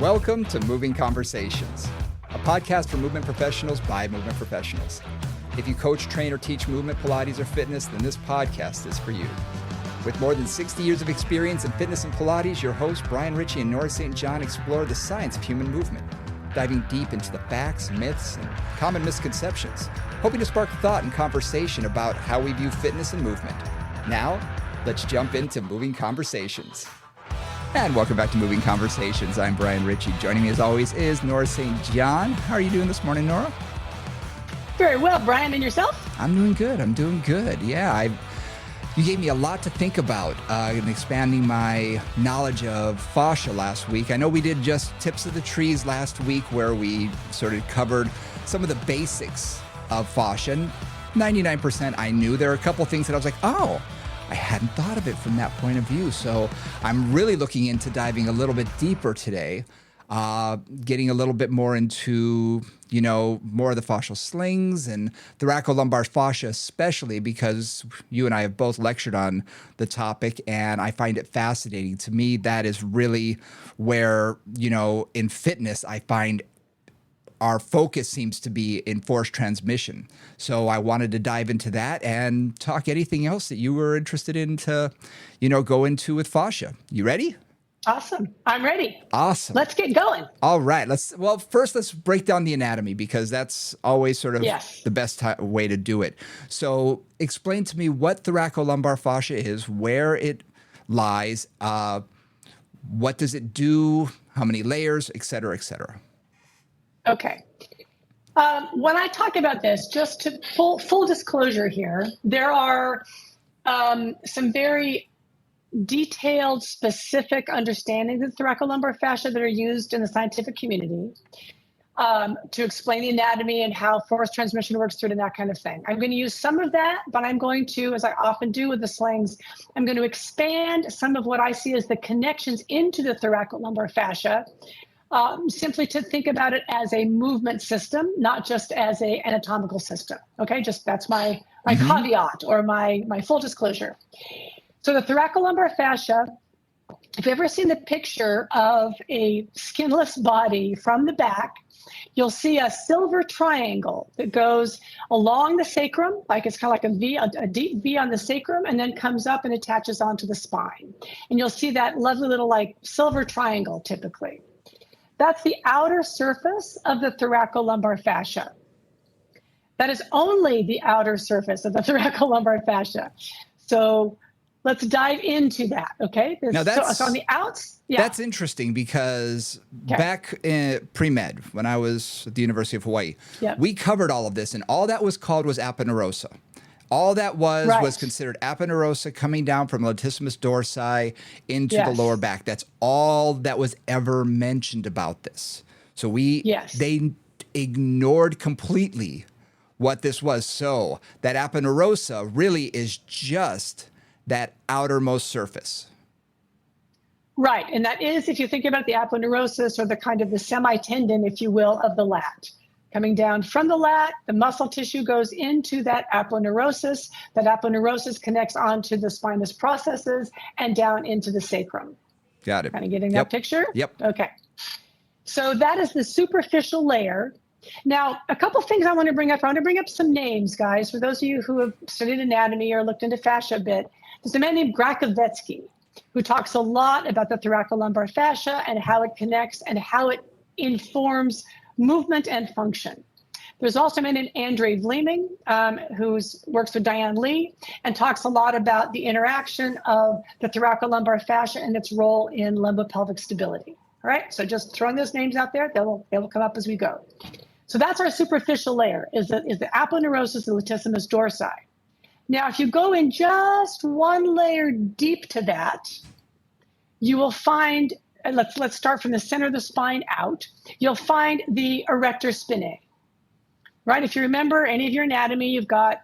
Welcome to Moving Conversations, a podcast for movement professionals by movement professionals. If you coach, train, or teach movement, Pilates, or fitness, then this podcast is for you. With more than 60 years of experience in fitness and Pilates, your hosts Brian Ritchie and Nora St. John explore the science of human movement, diving deep into the facts, myths, and common misconceptions, hoping to spark thought and conversation about how we view fitness and movement. Now, let's jump into Moving Conversations. And welcome back to Moving Conversations. I'm Brian Ritchie. Joining me as always is Nora St. John. How are you doing this morning, Nora? Very well, Brian, and yourself? I'm doing good. Yeah, you gave me a lot to think about in expanding my knowledge of fascia last week. I know we did just tips of the trees last week where we sort of covered some of the basics of fascia. And 99% I knew. There are a couple things that I was like, oh, I hadn't thought of it from that point of view. So I'm really looking into diving a little bit deeper today, getting a little bit more into, more of the fascial slings and thoracolumbar fascia, especially because you and I have both lectured on the topic and I find it fascinating. To me, that is really where, in fitness, I find our focus seems to be in force transmission. So I wanted to dive into that and talk anything else that you were interested in to, go into with fascia. You ready? Awesome. I'm ready. Awesome. Let's get going. All right. First let's break down the anatomy because that's always sort of the best way to do it. So explain to me what thoracolumbar fascia is, where it lies, what does it do, how many layers, et cetera, et cetera. Okay. When I talk about this, just to full disclosure here, there are some very detailed, specific understandings of thoracolumbar fascia that are used in the scientific community to explain the anatomy and how force transmission works through it and that kind of thing. I'm going to use some of that, but I'm going to, as I often do with the slings, I'm going to expand some of what I see as the connections into the thoracolumbar fascia, simply to think about it as a movement system, not just as an anatomical system. Okay, just that's my caveat or my full disclosure. So the thoracolumbar fascia, if you've ever seen the picture of a skinless body from the back, you'll see a silver triangle that goes along the sacrum, like it's kind of like a V, a deep V on the sacrum, and then comes up and attaches onto the spine. And you'll see that lovely little like silver triangle typically. That's the outer surface of the thoracolumbar fascia. That is only the outer surface of the thoracolumbar fascia. So let's dive into that, okay? Now so on the outs, That's interesting because back in pre-med, when I was at the University of Hawaii, we covered all of this, and all that was called was aponeurosa. All that was considered aponeurosa coming down from latissimus dorsi into the lower back. That's all that was ever mentioned about this. So they ignored completely what this was. So that aponeurosa really is just that outermost surface. Right, and that is, if you think about the aponeurosis or the kind of the semi-tendon, if you will, of the lat. Coming down from the lat, the muscle tissue goes into that aponeurosis. That aponeurosis connects onto the spinous processes and down into the sacrum. Got it. Kind of getting that picture? Yep. Okay. So that is the superficial layer. Now, a couple things I want to bring up. I want to bring up some names, guys. For those of you who have studied anatomy or looked into fascia a bit, there's a man named Grakovetsky who talks a lot about the thoracolumbar fascia and how it connects and how it informs movement and function. There's also a man named Andrei Vleeming, who works with Diane Lee and talks a lot about the interaction of the thoracolumbar fascia and its role in lumbopelvic stability. All right, so just throwing those names out there, they will come up as we go. So that's our superficial layer, is the aponeurosis of the latissimus dorsi. Now, if you go in just one layer deep to that, you will find, let's start from the center of the spine out, you'll find the erector spinae. Right, if you remember any of your anatomy, you've got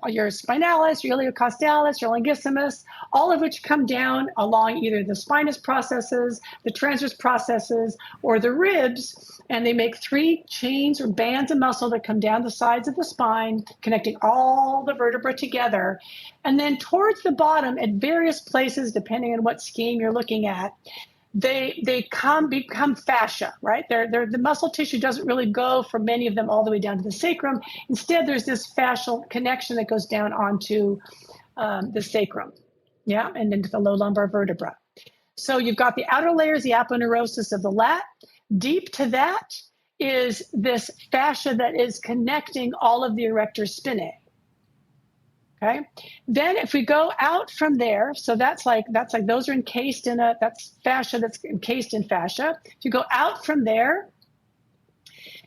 your spinalis, your iliocostalis, your longissimus, all of which come down along either the spinous processes, the transverse processes, or the ribs, and they make three chains or bands of muscle that come down the sides of the spine, connecting all the vertebrae together. And then towards the bottom, at various places, depending on what scheme you're looking at, they become fascia, right? The muscle tissue doesn't really go for many of them all the way down to the sacrum. Instead, there's this fascial connection that goes down onto the sacrum, yeah, and into the low lumbar vertebra. So you've got the outer layers, the aponeurosis of the lat. Deep to that is this fascia that is connecting all of the erector spinae. Okay. Then if we go out from there, so that's like those are encased in that's fascia that's encased in fascia. If you go out from there,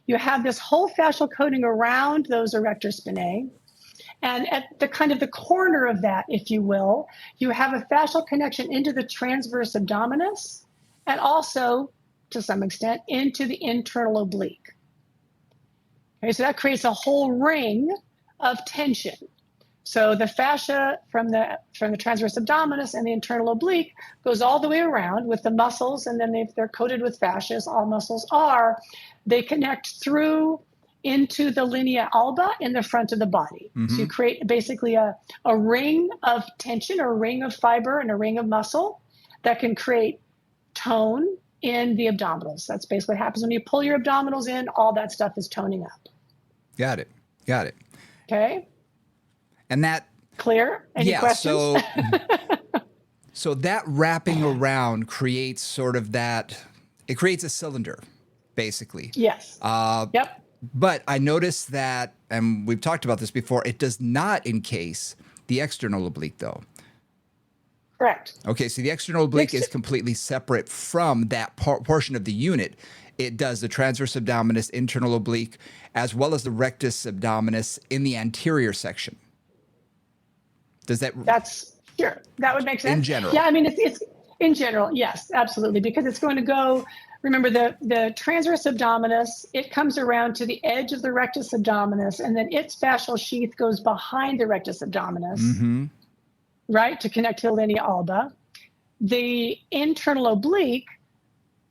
you have this whole fascial coating around those erector spinae. And at the kind of the corner of that, if you will, you have a fascial connection into the transverse abdominis and also, to some extent, into the internal oblique. Okay, so that creates a whole ring of tension. So the fascia from the transverse abdominis and the internal oblique goes all the way around with the muscles, and then they're coated with fascia, as all muscles are. They connect through into the linea alba in the front of the body. Mm-hmm. So you create basically a ring of tension, or a ring of fiber and a ring of muscle that can create tone in the abdominals. That's basically what happens when you pull your abdominals in. All that stuff is toning up. Got it. Okay. And that clear? Any questions? So that wrapping around creates sort of that. It creates a cylinder, basically. Yes. Yep. But I noticed that, and we've talked about this before, it does not encase the external oblique, though. Correct. Okay, so the external oblique is completely separate from that portion of the unit. It does the transverse abdominis, internal oblique, as well as the rectus abdominis in the anterior section. Does that? That's sure. That would make sense. In general. Yeah, I mean, it's in general, yes, absolutely, because it's going to go. Remember, the transverse abdominis, it comes around to the edge of the rectus abdominis, and then its fascial sheath goes behind the rectus abdominis, mm-hmm. right, to connect to the linea alba. The internal oblique,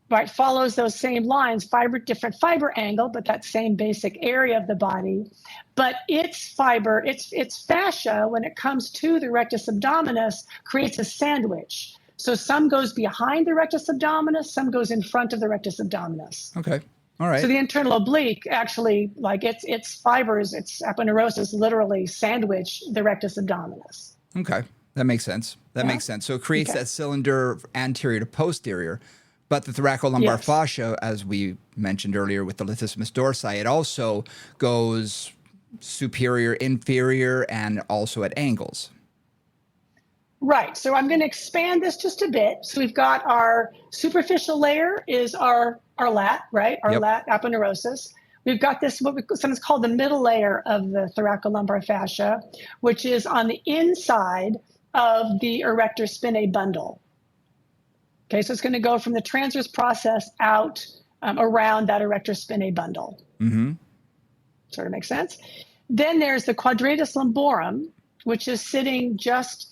right, follows those same lines, different fiber angle, but that same basic area of the body. But its fiber, its fascia, when it comes to the rectus abdominis, creates a sandwich. So some goes behind the rectus abdominis, some goes in front of the rectus abdominis. Okay. All right. So the internal oblique actually, like its fibers, its aponeurosis literally sandwich the rectus abdominis. Okay. That makes sense. Makes sense. So it creates that cylinder anterior to posterior. But the thoracolumbar fascia, as we mentioned earlier with the latissimus dorsi, it also goes superior, inferior, and also at angles. Right. So I'm going to expand this just a bit. So we've got our superficial layer is our lat, right? Our lat aponeurosis. We've got this, sometimes called the middle layer of the thoracolumbar fascia, which is on the inside of the erector spinae bundle. Okay, so it's going to go from the transverse process out around that erector spinae bundle. Mm-hmm. Sort of makes sense. Then there's the quadratus lumborum, which is sitting just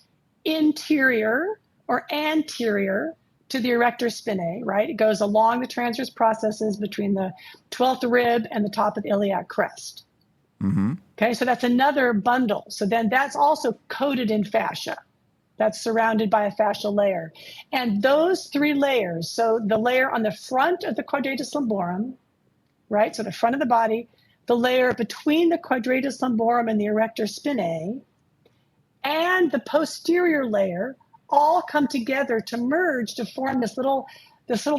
interior or anterior to the erector spinae, right? It goes along the transverse processes between the 12th rib and the top of the iliac crest. Mm-hmm. Okay, so that's another bundle. So then that's also coated in fascia. That's surrounded by a fascial layer. And those three layers, so the layer on the front of the quadratus lumborum, right? So the front of the body, the layer between the quadratus lumborum and the erector spinae, and the posterior layer all come together to merge to form this little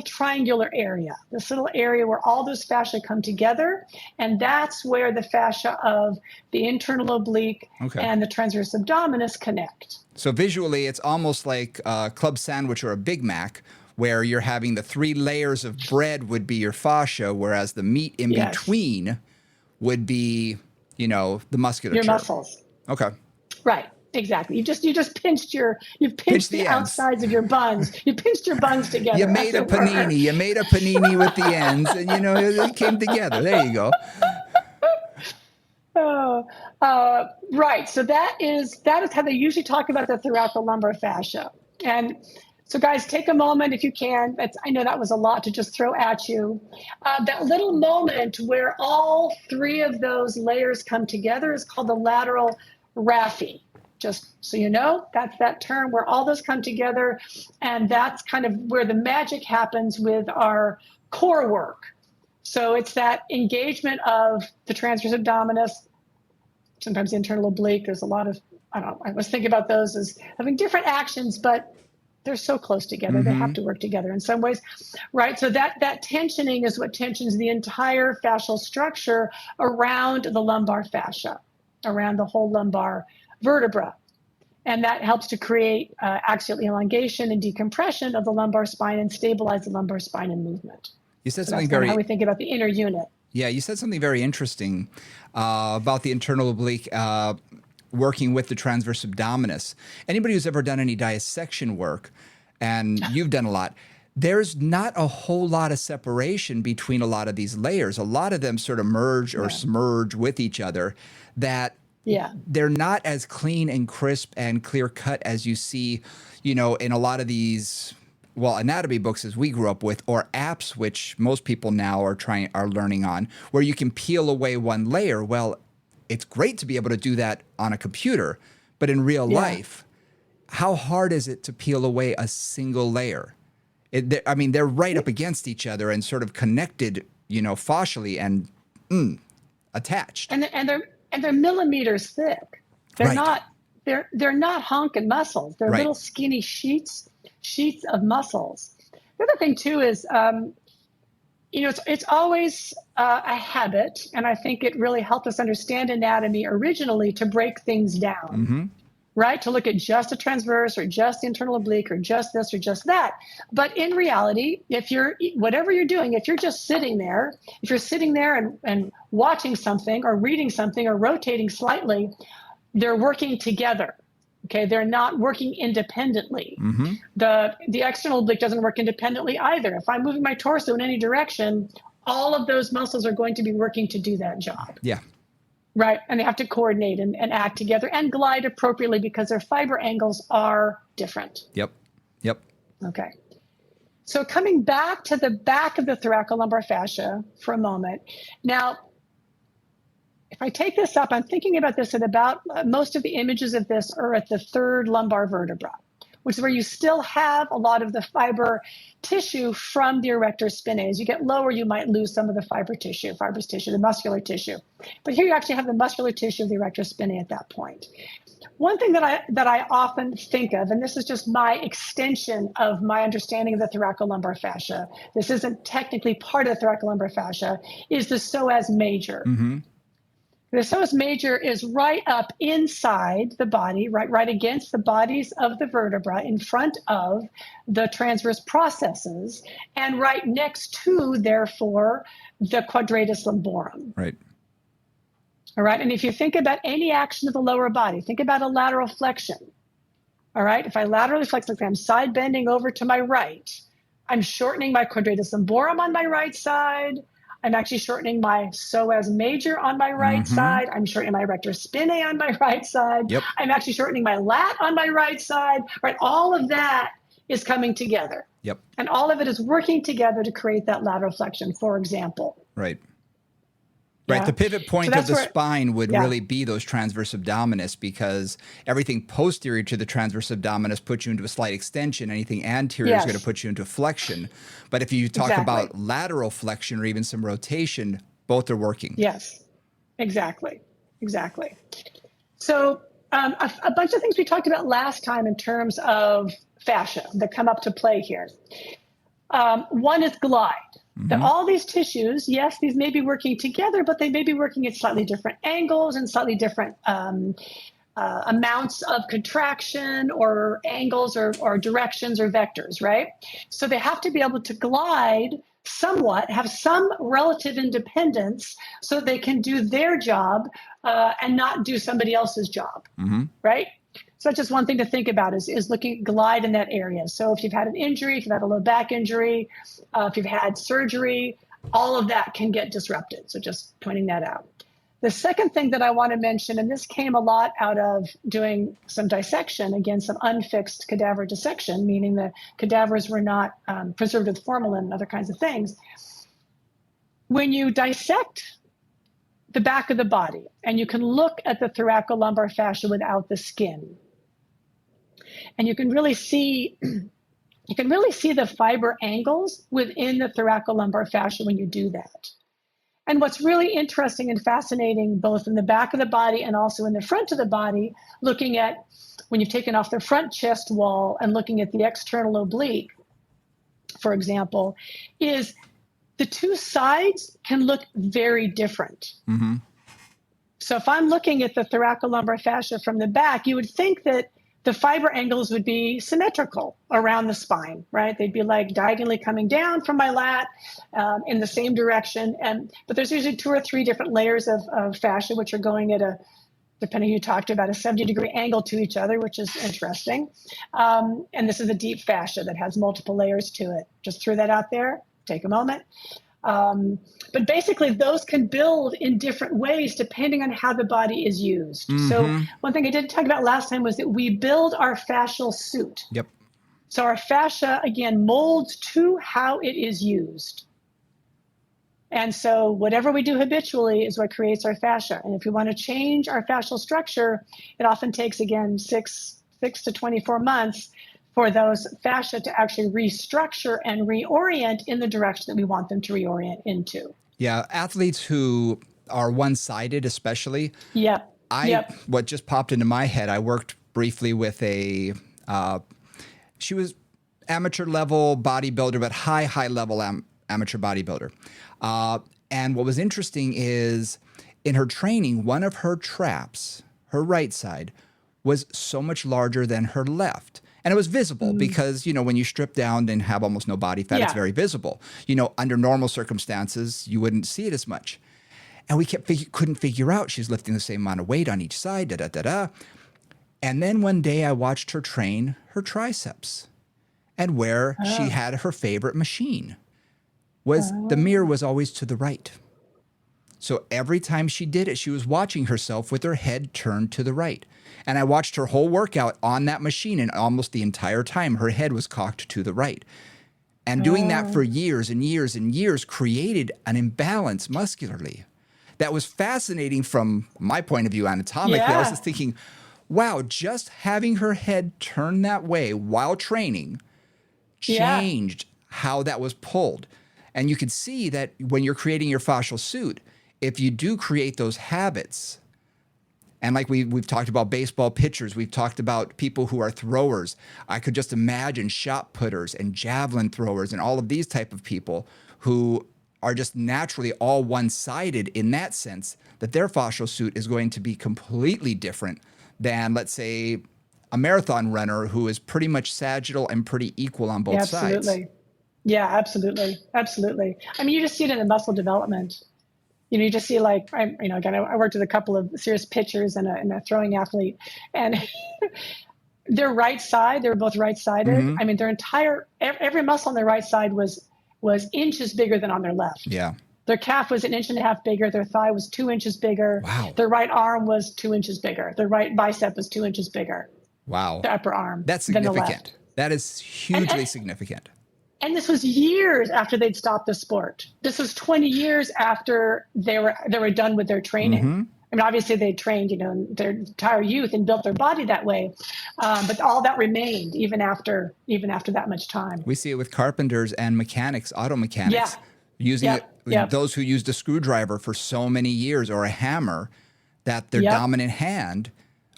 triangular area, this little area where all those fascia come together. And that's where the fascia of the internal oblique and the transverse abdominis connect. So visually, it's almost like a club sandwich or a Big Mac, where you're having the three layers of bread would be your fascia, whereas the meat in between would be, the musculature. Your muscles. Okay. Right. Exactly. You just pinched the outsides of your buns. You pinched your buns together. You made a panini. You made a panini with the ends, and it came together. There you go. Right. So that is how they usually talk about the thoracolumbar fascia. And so, guys, take a moment if you can. I know that was a lot to just throw at you. That little moment where all three of those layers come together is called the lateral raphe. Just so you know, that's that term where all those come together. And that's kind of where the magic happens with our core work. So it's that engagement of the transverse abdominis, sometimes the internal oblique. There's a lot of, I was thinking about those as having different actions, but they're so close together. They have to work together in some ways, right? So that tensioning is what tensions the entire fascial structure around the lumbar fascia, around the whole lumbar vertebra. And that helps to create axial elongation and decompression of the lumbar spine and stabilize the lumbar spine in movement. You said So something that's kind very of how we think about the inner unit. Yeah, you said something very interesting about the internal oblique working with the transverse abdominis. Anybody who's ever done any dissection work, and you've done a lot, there's not a whole lot of separation between a lot of these layers. A lot of them sort of merge or smudge with each other, that they're not as clean and crisp and clear cut as you see, in a lot of these, anatomy books as we grew up with, or apps, which most people now are learning on, where you can peel away one layer. Well, it's great to be able to do that on a computer, but in real life, how hard is it to peel away a single layer? They're right up against each other and sort of connected, fascially and attached. And they're millimeters thick. They're not honking muscles. They're little skinny sheets of muscles. The other thing too is, it's always a habit, and I think it really helped us understand anatomy originally to break things down, right? To look at just a transverse or just the internal oblique or just this or just that. But in reality, whatever you're doing, if you're just sitting there, and watching something or reading something or rotating slightly, they're working together. Okay, they're not working independently. The external oblique doesn't work independently either. If I'm moving my torso in any direction, all of those muscles are going to be working to do that job. Yeah. Right, and they have to coordinate and act together and glide appropriately because their fiber angles are different. Yep. Okay. So coming back to the back of the thoracolumbar fascia for a moment. Now, if I take this up, I'm thinking about this at about most of the images of this are at the third lumbar vertebra, which is where you still have a lot of the fiber tissue from the erector spinae. As you get lower, you might lose some of the fibrous tissue, the muscular tissue. But here you actually have the muscular tissue of the erector spinae at that point. One thing that I often think of, and this is just my extension of my understanding of the thoracolumbar fascia, this isn't technically part of the thoracolumbar fascia, is the psoas major. The psoas major is right up inside the body, right against the bodies of the vertebra, in front of the transverse processes, and right next to, therefore, the quadratus lumborum. Right. All right. And if you think about any action of the lower body, think about a lateral flexion. All right. If I laterally flex, like I'm side bending over to my right, I'm shortening my quadratus lumborum on my right side. I'm actually shortening my psoas major on my right side. I'm shortening my erector spinae on my right side. Yep. I'm actually shortening my lat on my right side. Right. All of that is coming together. Yep. And all of it is working together to create that lateral flexion, for example. Right. Right. The pivot point of the spine would really be those transverse abdominis, because everything posterior to the transverse abdominis puts you into a slight extension. Anything anterior is going to put you into flexion. But if you talk about lateral flexion or even some rotation, both are working. Yes, exactly. So a bunch of things we talked about last time in terms of fascia that come up to play here. One is glide. That all these tissues, yes, these may be working together, but they may be working at slightly different angles and slightly different amounts of contraction or angles or directions or vectors, right? So they have to be able to glide somewhat, have some relative independence so they can do their job and not do somebody else's job, right? So that's just one thing to think about is looking at glide in that area. So if you've had an injury, if you've had a low back injury, if you've had surgery, all of that can get disrupted. So just pointing that out. The second thing that I want to mention, and this came a lot out of doing some dissection, again, some unfixed cadaver dissection, meaning the cadavers were not preserved with formalin and other kinds of things. When you dissect the back of the body, and you can look at the thoracolumbar fascia without the skin. And you can really see the fiber angles within the thoracolumbar fascia when you do that. And what's really interesting and fascinating, both in the back of the body and also in the front of the body, looking at when you've taken off the front chest wall and looking at the external oblique, for example, is the two sides can look very different. Mm-hmm. So if I'm looking at the thoracolumbar fascia from the back, you would think that the fiber angles would be symmetrical around the spine, right? They'd be like diagonally coming down from my lat in the same direction. But there's usually 2 or 3 different layers of fascia, which are going at depending who you talk to, about a 70-degree angle to each other, which is interesting. And this is a deep fascia that has multiple layers to it. Just threw that out there. Take a moment. But basically, those can build in different ways depending on how the body is used. Mm-hmm. So one thing I didn't talk about last time was that we build our fascial suit. Yep. So our fascia, again, molds to how it is used. And so whatever we do habitually is what creates our fascia. And if we want to change our fascial structure, it often takes, again, 6 to 24 months for those fascia to actually restructure and reorient in the direction that we want them to reorient into. Yeah, athletes who are one-sided especially. Yep. What just popped into my head, I worked briefly with she was amateur level bodybuilder, but high level amateur bodybuilder. And what was interesting is in her training, one of her traps, her right side, was so much larger than her left. And it was visible because, when you strip down and have almost no body fat, it's very visible. Under normal circumstances, you wouldn't see it as much. And we couldn't figure out she's lifting the same amount of weight on each side, And then one day I watched her train her triceps. And where she had her favorite machine was the mirror was always to the right. So every time she did it, she was watching herself with her head turned to the right. And I watched her whole workout on that machine, and almost the entire time her head was cocked to the right. And doing that for years and years and years created an imbalance muscularly that was fascinating from my point of view anatomically. I was just thinking, wow, just having her head turn that way while training changed how that was pulled. And you could see that when you're creating your fascial suit, if you do create those habits, and like we've talked about baseball pitchers, we've talked about people who are throwers. I could just imagine shot putters and javelin throwers and all of these type of people who are just naturally all one-sided in that sense, that their fascial suit is going to be completely different than, let's say, a marathon runner who is pretty much sagittal and pretty equal on both sides. Yeah, absolutely. Absolutely. I mean, you just see it in the muscle development. You just see again, I worked with a couple of serious pitchers and a throwing athlete, and their right side, they were both right-sided. Mm-hmm. I mean, every muscle on their right side was inches bigger than on their left. Yeah. Their calf was 1.5 inches bigger. Their thigh was 2 inches bigger. Wow. Their right arm was 2 inches bigger. Their right bicep was 2 inches bigger. Wow. The upper arm. That's significant. That is hugely significant. And this was years after they'd stopped the sport. This was 20 years after they were done with their training. Mm-hmm. I mean, obviously they trained, their entire youth and built their body that way, but all that remained even after that much time. We see it with carpenters and mechanics, auto mechanics, using those who used a screwdriver for so many years or a hammer, that their dominant hand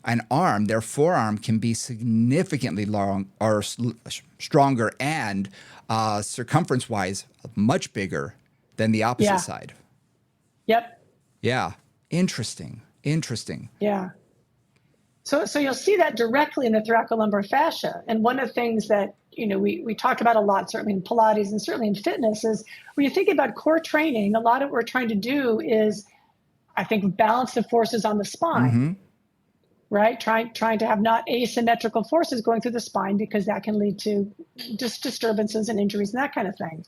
and arm, their forearm, can be significantly long or stronger and circumference-wise much bigger than the opposite side. Yep. Yeah. Interesting. Yeah. So you'll see that directly in the thoracolumbar fascia. And one of the things that, we talk about a lot, certainly in Pilates and certainly in fitness, is when you think about core training, a lot of what we're trying to do is, I think, balance the forces on the spine. Mm-hmm. Right? Trying to have not asymmetrical forces going through the spine, because that can lead to just disturbances and injuries and that kind of thing.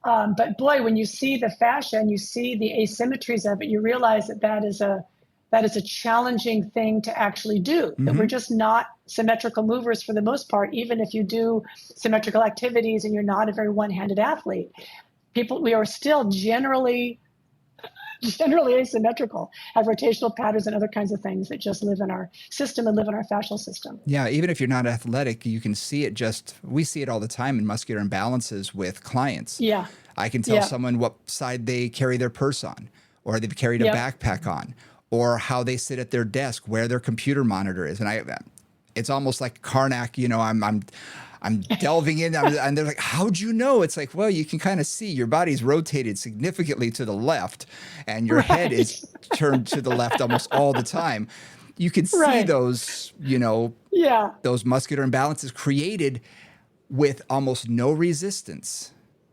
But boy, when you see the fascia and you see the asymmetries of it, you realize that is a challenging thing to actually do. Mm-hmm. That we're just not symmetrical movers for the most part, even if you do symmetrical activities and you're not a very one-handed athlete. We are still generally generally asymmetrical, have rotational patterns and other kinds of things that just live in our system and live in our fascial system. Yeah, even if you're not athletic, you can see it we see it all the time in muscular imbalances with clients. Yeah. I can tell someone what side they carry their purse on, or they've carried a backpack on, or how they sit at their desk, where their computer monitor is. And it's almost like Karnak, I'm delving in, and they're like, how'd you know? It's like, well, you can kind of see your body's rotated significantly to the left, and your head is turned to the left almost all the time. You can see those, those muscular imbalances created with almost no resistance.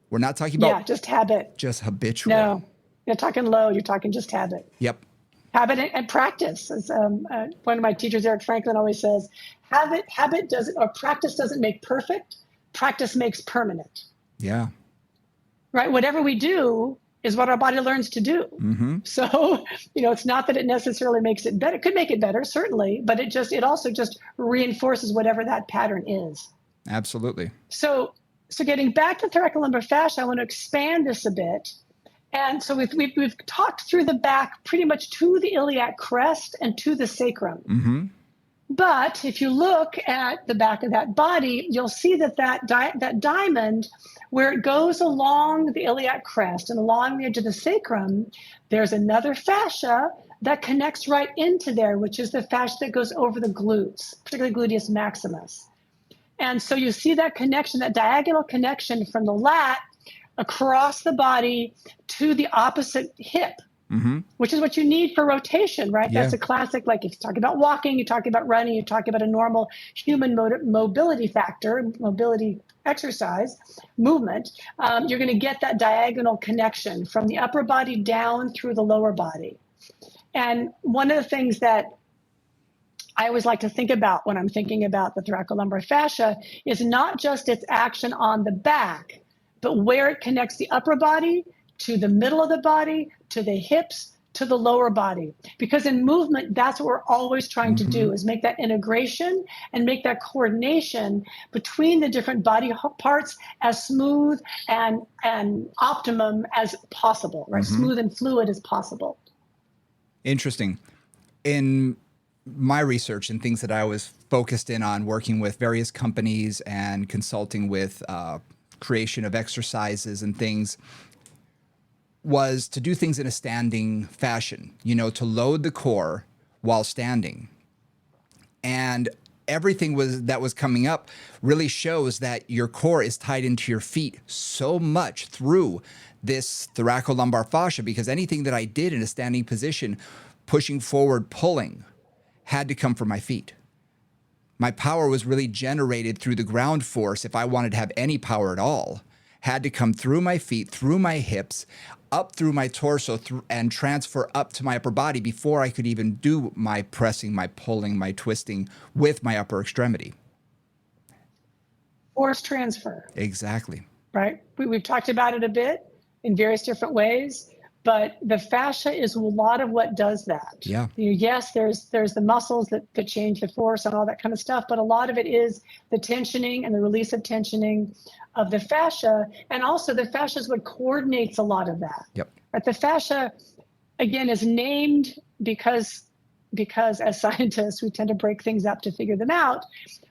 We're not talking about just habit, just habitual. No, you're talking low. You're talking just habit. Yep. Habit and practice. As one of my teachers, Eric Franklin, always says, habit doesn't, or practice doesn't make perfect. Practice makes permanent. Yeah. Right. Whatever we do is what our body learns to do. Mm-hmm. So, it's not that it necessarily makes it better. It could make it better, certainly, but it also just reinforces whatever that pattern is. Absolutely. So getting back to thoracolumbar fascia, I want to expand this a bit. And so we've talked through the back pretty much to the iliac crest and to the sacrum. Mm-hmm. But if you look at the back of that body, you'll see that diamond, where it goes along the iliac crest and along the edge of the sacrum, there's another fascia that connects right into there, which is the fascia that goes over the glutes, particularly gluteus maximus. And so you see that connection, that diagonal connection from the lat across the body to the opposite hip, mm-hmm. which is what you need for rotation, right? Yeah. That's a classic, like if you talk about walking, you talk about running, you talk about a normal human mobility factor, mobility exercise, movement, you're going to get that diagonal connection from the upper body down through the lower body. And one of the things that I always like to think about when I'm thinking about the thoracolumbar fascia is not just its action on the back, but where it connects the upper body to the middle of the body, to the hips, to the lower body. Because in movement, that's what we're always trying to do, is make that integration and make that coordination between the different body parts as smooth and optimum as possible, right? Mm-hmm. Smooth and fluid as possible. Interesting. In my research and things that I was focused in on, working with various companies and consulting with creation of exercises and things, was to do things in a standing fashion, to load the core while standing. And everything that was coming up really shows that your core is tied into your feet so much through this thoracolumbar fascia, because anything that I did in a standing position, pushing forward, pulling, had to come from my feet. My power was really generated through the ground force. If I wanted to have any power at all, had to come through my feet, through my hips, up through my torso, and transfer up to my upper body before I could even do my pressing, my pulling, my twisting with my upper extremity. Force transfer. Exactly. Right? We've talked about it a bit in various different ways. But the fascia is a lot of what does that. Yeah. Yes, there's the muscles that change the force and all that kind of stuff, but a lot of it is the tensioning and the release of tensioning of the fascia. And also the fascia is what coordinates a lot of that. Yep. But the fascia, again, is named because as scientists, we tend to break things up to figure them out.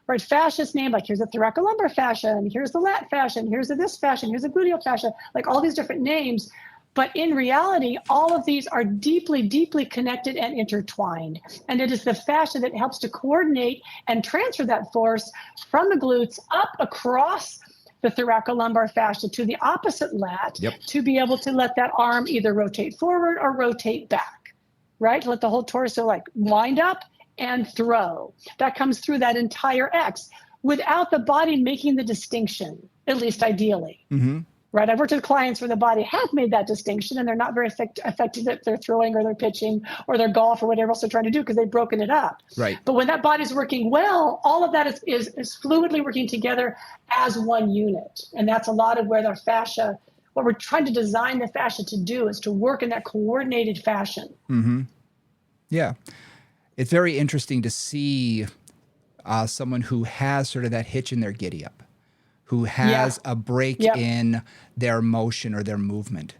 Right, fascia is named like, here's the thoracolumbar fascia, and here's the lat fascia, and here's the this fascia, and here's the gluteal fascia, like all these different names. But in reality, all of these are deeply, deeply connected and intertwined. And it is the fascia that helps to coordinate and transfer that force from the glutes up across the thoracolumbar fascia to the opposite lat, to be able to let that arm either rotate forward or rotate back, right? To let the whole torso like wind up and throw. That comes through that entire X without the body making the distinction, at least ideally. Mm-hmm. Right, I've worked with clients where the body have made that distinction and they're not very effective if they're throwing or they're pitching or they're golf or whatever else they're trying to do because they've broken it up. Right. But when that body's working well, all of that is fluidly working together as one unit. And that's a lot of where the fascia, what we're trying to design the fascia to do is to work in that coordinated fashion. Mm-hmm. Yeah. It's very interesting to see someone who has sort of that hitch in their giddy up, who has a break in their motion or their movement.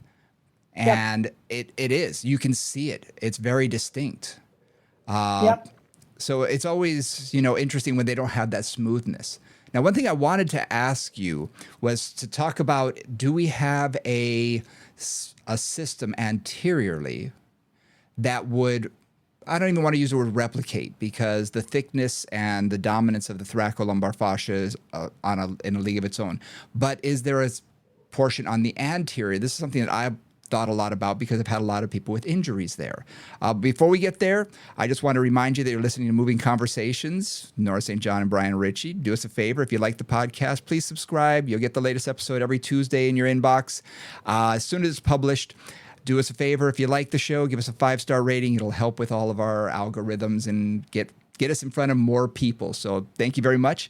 And it is. You can see it. It's very distinct. Yep. So it's always, interesting when they don't have that smoothness. Now, one thing I wanted to ask you was to talk about, do we have a system anteriorly that would, I don't even want to use the word replicate, because the thickness and the dominance of the thoracolumbar fascia is in a league of its own. But is there a portion on the anterior? This is something that I've thought a lot about because I've had a lot of people with injuries there. Before we get there, I just want to remind you that you're listening to Moving Conversations. Nora St. John and Brian Ritchie. Do us a favor. If you like the podcast, please subscribe. You'll get the latest episode every Tuesday in your inbox. As soon as it's published, do us a favor. If you like the show, give us a 5-star rating. It'll help with all of our algorithms and get us in front of more people. So thank you very much.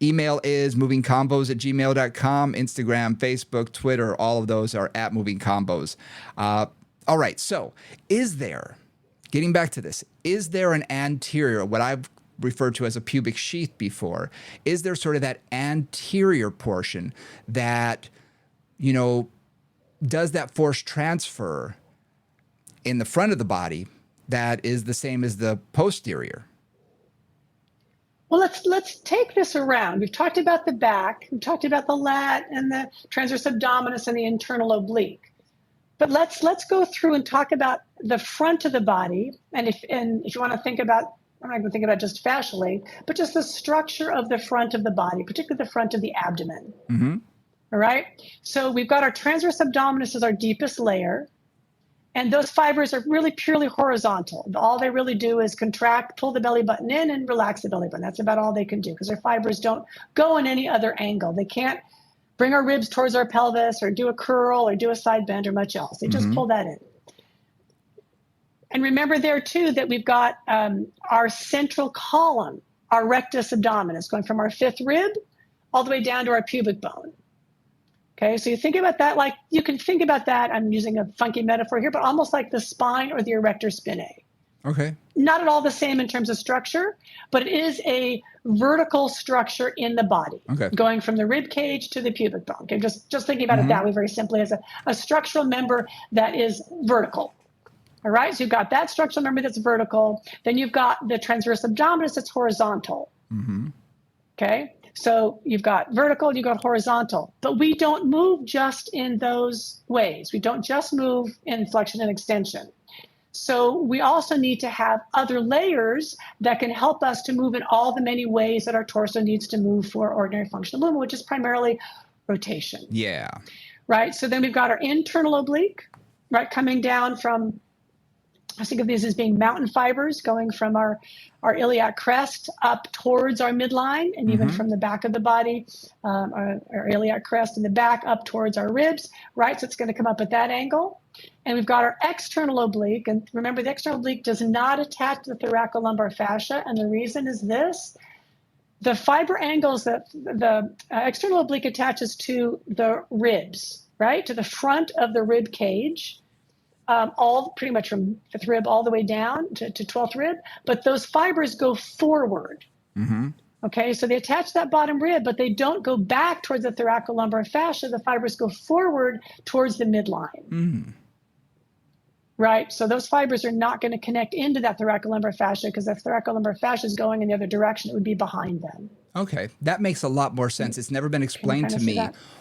Email is movingcombos@gmail.com. Instagram, Facebook, Twitter, all of those are at Moving Combos. All right, so getting back to this, is there an anterior, what I've referred to as a pubic sheath before, is there sort of that anterior portion that, does that force transfer in the front of the body that is the same as the posterior? Well, let's take this around. We've talked about the back, we've talked about the lat and the transverse abdominis and the internal oblique. But let's go through and talk about the front of the body. And if you want to think about, I'm not going to think about just fascially, but just the structure of the front of the body, particularly the front of the abdomen. Mm-hmm. All right. So we've got our transverse abdominis as our deepest layer. And those fibers are really purely horizontal. All they really do is contract, pull the belly button in and relax the belly button. That's about all they can do because their fibers don't go in any other angle. They can't bring our ribs towards our pelvis or do a curl or do a side bend or much else. They just pull that in. And remember there too that we've got our central column, our rectus abdominis, going from our 5th rib all the way down to our pubic bone. Okay, so you think about that you can think about that, I'm using a funky metaphor here, but almost like the spine or the erector spinae. Okay. Not at all the same in terms of structure, but it is a vertical structure in the body, going from the rib cage to the pubic bone. Okay, just thinking about it that way very simply as a structural member that is vertical. All right, so you've got that structural member that's vertical. Then you've got the transverse abdominis that's horizontal. Mm-hmm. Okay. So you've got vertical, you've got horizontal, but we don't move just in those ways. We don't just move in flexion and extension. So we also need to have other layers that can help us to move in all the many ways that our torso needs to move for ordinary functional movement, which is primarily rotation. Yeah. Right. So then we've got our internal oblique, right, coming down from, I think of these as being mountain fibers going from our iliac crest up towards our midline, and even from the back of the body, our iliac crest in the back up towards our ribs, right? So it's going to come up at that angle. And we've got our external oblique. And remember, the external oblique does not attach to the thoracolumbar fascia. And the reason is this. The fiber angles that the external oblique attaches to the ribs, right? To the front of the rib cage. All pretty much from 5th rib all the way down to 12th rib, but those fibers go forward. Mm-hmm. Okay, so they attach that bottom rib, but they don't go back towards the thoracolumbar fascia. The fibers go forward towards the midline. Mm. Right, so those fibers are not going to connect into that thoracolumbar fascia because the thoracolumbar fascia is going in the other direction. It would be behind them. Okay, that makes a lot more sense. It's never been explained to me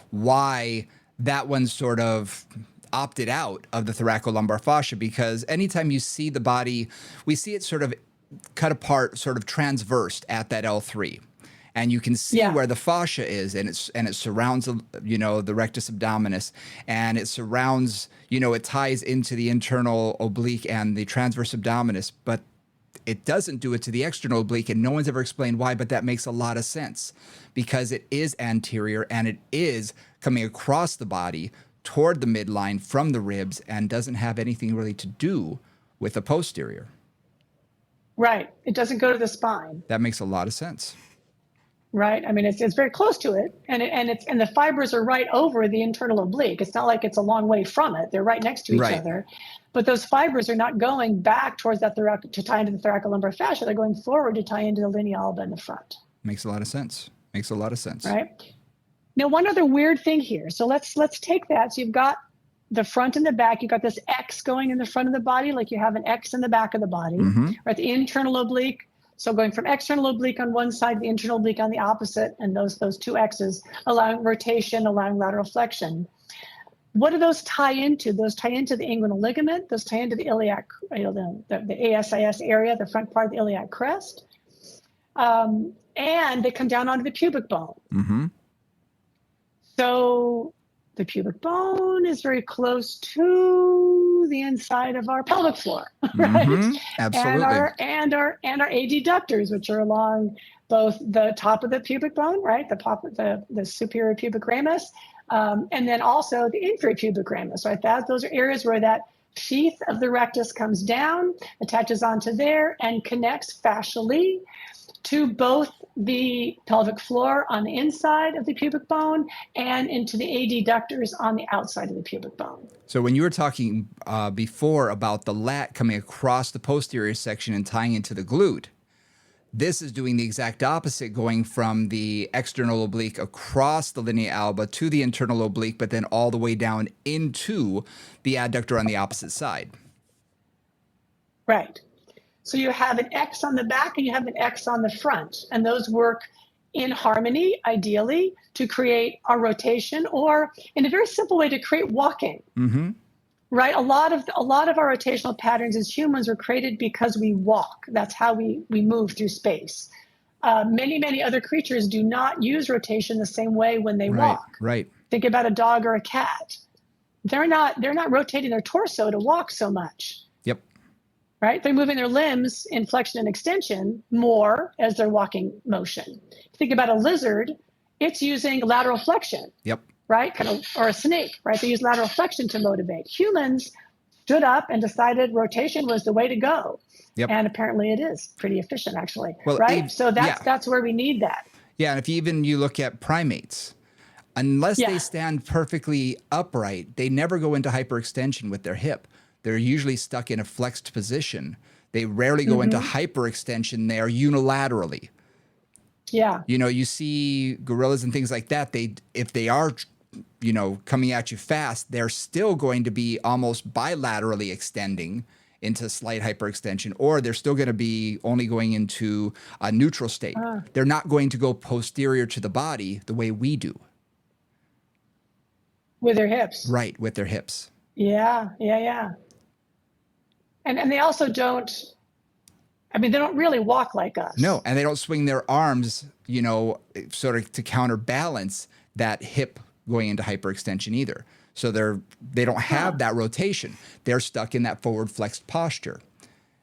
why that one's sort of opted out of the thoracolumbar fascia, because anytime you see the body, we see it sort of cut apart, sort of transversed at that L3. And you can see where the fascia is, and it surrounds, the rectus abdominis, and it surrounds, it ties into the internal oblique and the transverse abdominis, but it doesn't do it to the external oblique, and no one's ever explained why, but that makes a lot of sense because it is anterior and it is coming across the body toward the midline from the ribs and doesn't have anything really to do with the posterior. Right. It doesn't go to the spine. That makes a lot of sense. Right. I mean, it's very close to it, and the fibers are right over the internal oblique. It's not like it's a long way from it. They're right next to each other, but those fibers are not going back towards that to tie into the thoracolumbar fascia. They're going forward to tie into the linea alba in the front. Makes a lot of sense. Right. Now, one other weird thing here. So let's take that. So you've got the front and the back, you've got this X going in the front of the body, like you have an X in the back of the body, right? The internal oblique. So going from external oblique on one side, the internal oblique on the opposite, and those two X's, allowing rotation, allowing lateral flexion. What do those tie into? Those tie into the inguinal ligament. Those tie into the iliac, the ASIS area, the front part of the iliac crest. And they come down onto the pubic bone. So the pubic bone is very close to the inside of our pelvic floor, right? Absolutely. And our adductors, which are along both the top of the pubic bone, right? The superior pubic ramus, and then also the inferior pubic ramus, right? Those are areas where that sheath of the rectus comes down, attaches onto there, and connects fascially to both the pelvic floor on the inside of the pubic bone and into the adductors on the outside of the pubic bone. So when you were talking before about the lat coming across the posterior section and tying into the glute, this is doing the exact opposite, going from the external oblique across the linea alba to the internal oblique, but then all the way down into the adductor on the opposite side. Right. So you have an X on the back and you have an X on the front, and those work in harmony, ideally, to create a rotation, or in a very simple way, to create walking. Right? A lot of our rotational patterns as humans were created because we walk. That's how we move through space. Many other creatures do not use rotation the same way when they walk. Right. Think about a dog or a cat. They're not rotating their torso to walk so much. Right? They're moving their limbs in flexion and extension more as they're walking motion. Think about a lizard, it's using lateral flexion. Right? Or a snake, right? They use lateral flexion to motivate. Humans stood up and decided rotation was the way to go. And apparently it is pretty efficient, actually. Right? So that's where we need that. Yeah, and if you look at primates, unless they stand perfectly upright, they never go into hyperextension with their hip. They're usually stuck in a flexed position. They rarely go into hyperextension there unilaterally. You see gorillas and things like that. If they are, coming at you fast, they're still going to be almost bilaterally extending into slight hyperextension, or they're still going to be only going into a neutral state. They're not going to go posterior to the body the way we do. With their hips. Right, with their hips. Yeah. And they also don't, they don't really walk like us. No, and they don't swing their arms, sort of to counterbalance that hip going into hyperextension either. So they don't have that rotation. They're stuck in that forward flexed posture.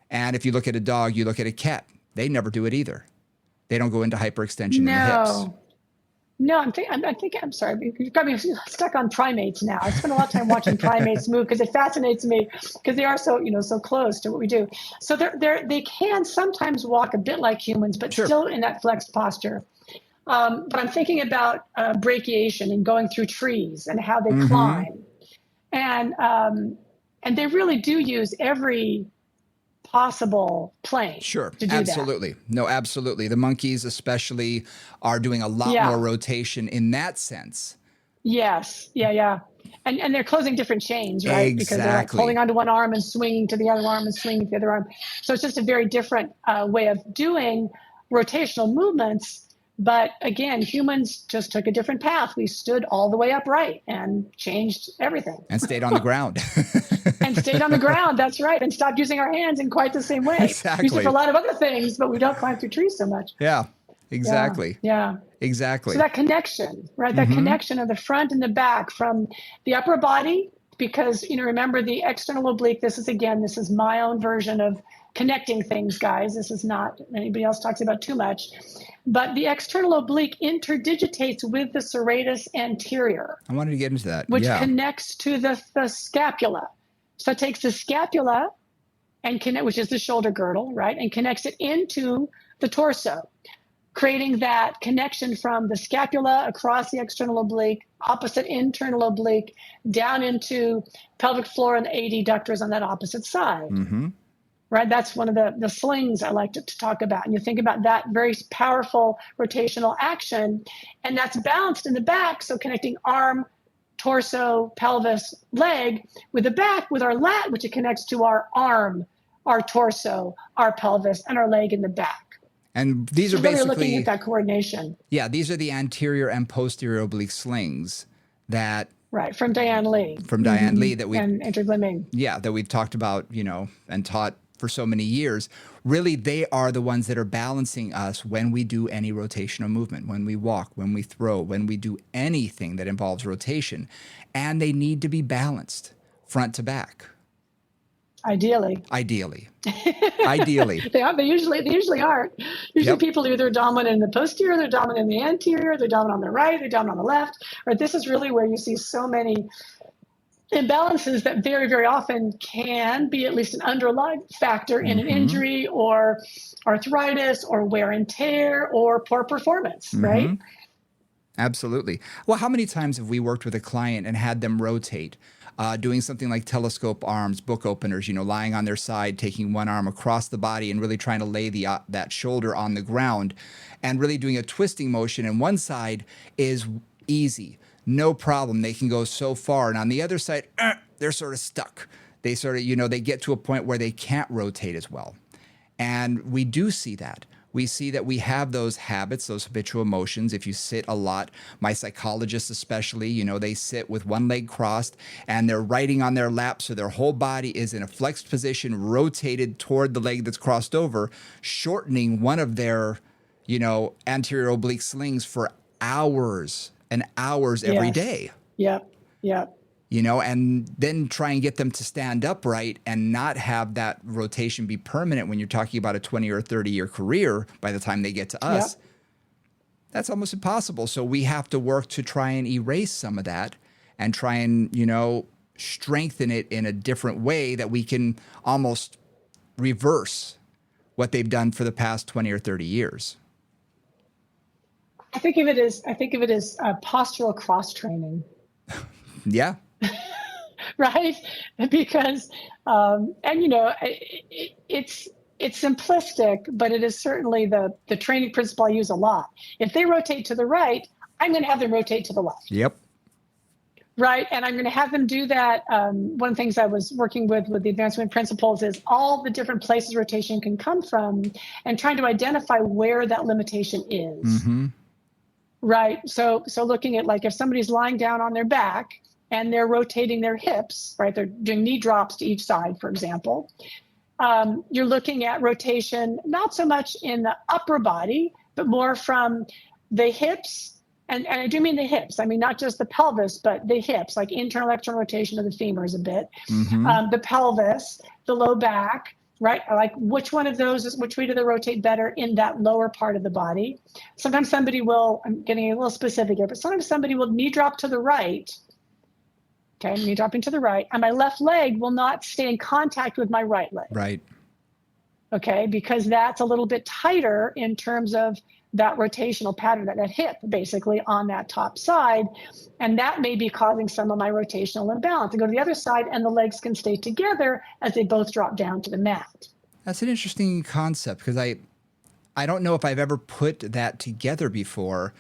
And if you look at a dog, you look at a cat, they never do it either. They don't go into hyperextension in the hips. No, I'm sorry. You've got me stuck on primates now. I spend a lot of time watching primates move because it fascinates me because they are so close to what we do. So they can sometimes walk a bit like humans, but still in that flexed posture. But I'm thinking about brachiation and going through trees and how they climb, and they really do use every possible plane. Sure, to do absolutely. That. No, absolutely. The monkeys especially are doing a lot more rotation in that sense. Yes, yeah. And they're closing different chains, right? Exactly. Because they're like holding onto one arm and swinging to the other arm and swinging to the other arm. So it's just a very different way of doing rotational movements. But again, humans just took a different path. We stood all the way upright and changed everything. And stayed on the ground. And stayed on the ground, that's right. And stopped using our hands in quite the same way. Exactly. We use it for a lot of other things, but we don't climb through trees so much. Yeah, exactly. Yeah. Exactly. So that connection, right? That connection of the front and the back from the upper body, because, remember the external oblique, this is my own version of connecting things, guys. This is not anybody else talks about too much. But the external oblique interdigitates with the serratus anterior. I wanted to get into that. Which connects to the scapula. So it takes the scapula which is the shoulder girdle, right? And connects it into the torso, creating that connection from the scapula across the external oblique, opposite internal oblique, down into pelvic floor and the adductors on that opposite side. Right? That's one of the slings I like to talk about. And you think about that very powerful rotational action, and that's balanced in the back. So connecting arm torso, pelvis, leg, with the back, with our lat, which it connects to our arm, our torso, our pelvis, and our leg in the back. And these So are really basically looking at that coordination. Yeah, these are the anterior and posterior oblique slings that Right, from Diane Lee. Diane Lee that and interglimming. that we've talked about, and taught for so many years. Really, they are the ones that are balancing us when we do any rotational movement, when we walk, when we throw, when we do anything that involves rotation. And they need to be balanced front to back. Ideally. Ideally. They usually are. Usually people are either dominant in the posterior, they're dominant in the anterior, they're dominant on the right, they're dominant on the left. Right? This is really where you see so many imbalances that very, very often can be at least an underlying factor in an injury or arthritis or wear and tear or poor performance, right? Absolutely. Well, how many times have we worked with a client and had them rotate, doing something like telescope arms, book openers, lying on their side, taking one arm across the body and really trying to lay that shoulder on the ground and really doing a twisting motion. And one side is easy. No problem. They can go so far. And on the other side, they're sort of stuck. They sort of, they get to a point where they can't rotate as well. And we do see that. We see that we have those habits, those habitual motions. If you sit a lot, my psychologists especially, they sit with one leg crossed and they're writing on their lap. So their whole body is in a flexed position, rotated toward the leg that's crossed over, shortening one of their, anterior oblique slings for hours and hours every day. Yep. And then try and get them to stand upright and not have that rotation be permanent when you're talking about a 20 or 30-year career by the time they get to us. Yep. That's almost impossible. So we have to work to try and erase some of that and try and, strengthen it in a different way that we can almost reverse what they've done for the past 20 or 30 years. I think of it as postural cross training. Yeah. Right? Because, it's simplistic, but it is certainly the training principle I use a lot. If they rotate to the right, I'm going to have them rotate to the left. Yep. Right. And I'm going to have them do that. One of the things I was working with the advancement principles is all the different places rotation can come from and trying to identify where that limitation is. Right. So looking at, like, if somebody's lying down on their back and they're rotating their hips, right, they're doing knee drops to each side, for example, you're looking at rotation, not so much in the upper body, but more from the hips. And I do mean the hips. I mean, not just the pelvis, but the hips, like internal, external rotation of the femurs a bit, the pelvis, the low back, right? Like which one of those which way do they rotate better in that lower part of the body? Sometimes somebody will, I'm getting a little specific here, but sometimes somebody will knee drop to the right. Okay, knee dropping to the right, and my left leg will not stay in contact with my right leg. Right. Okay, because that's a little bit tighter in terms of that rotational pattern, that hip basically on that top side. And that may be causing some of my rotational imbalance. I go to the other side and the legs can stay together as they both drop down to the mat. That's an interesting concept because I don't know if I've ever put that together before.